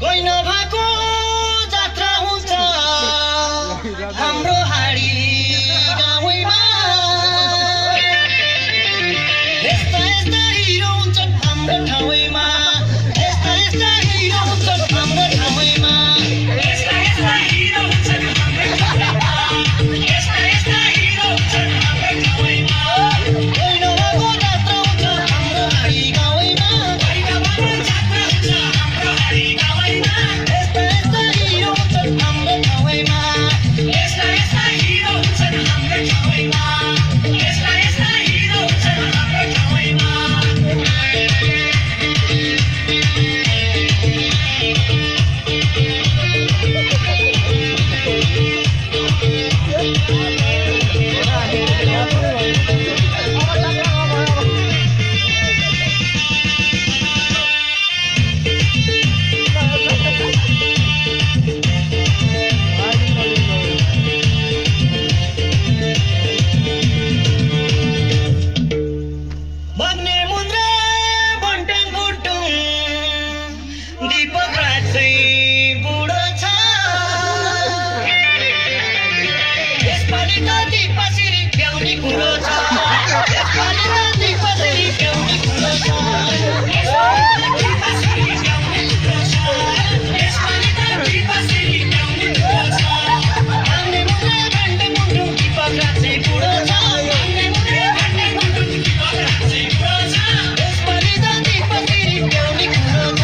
कोही नभएको जात्रा हुन्छ हाम्रो हाडी गाउँमा यस्ता यस्ता हिरो हुन्छन् हाम्रो ठाउँमा यस्ता यस्ता हिरो हुन्छन् हाम्रो ठाउँमा यस्ता यस्ता हिरो हुन्छन् हाम्रो ठाउँमा यस्ता यस्ता हिरो हुन्छन् हाम्रो ठाउँमा कोही नभएको जात्रा हुन्छ हाम्रो हाडी गाउँमा कोही नभएको जात्रा हुन्छ हाम्रो हाडी गाउँमा यस्ता यस्ता हिरो हुन्छन् हाम्रो ठाउँमा यस्ता यस्ता हिरो हुन्छन् हाम्रो ठाउँमा यस्ता यस्ता हिरो हुन्छन् हाम्रो ठाउँमा बग्ने मुन्द्रा बन्टाङ गुटुङ दीपक राज चाहिँ बुढो छ यसपालि त दीपश्री ब्याउने कुरो छ यसपालि त दीपश्री ब्याउने कुरो छ यसपालि त दीपश्री ब्याउने कुरो छ यसपालि त दीपश्री ब्याउने कुरो छ बग्ने मुन्द्रा बन्टाङ गुटुङ दीपक राज चाहिँ बुढो छ बग्ने मुन्द्रा बन्टाङ गुटुङ दीपक राज चाहिँ बुढो छ यसपालि त दीपश्री ब्याउने कुरो छ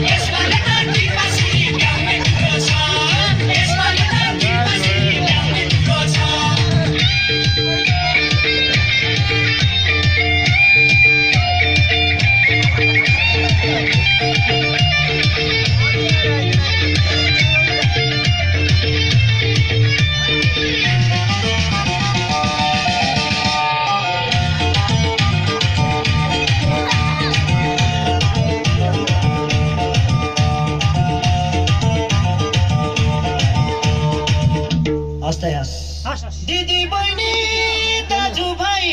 यसपालि त दीपश्री ब्याउने कुरो छ यसपालि त दीपश्री ब्याउने कुरो छ दिदी बहिनी दाजुभाइ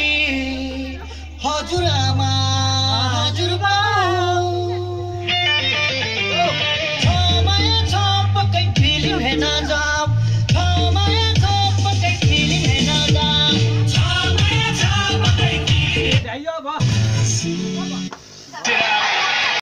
हजुरआमा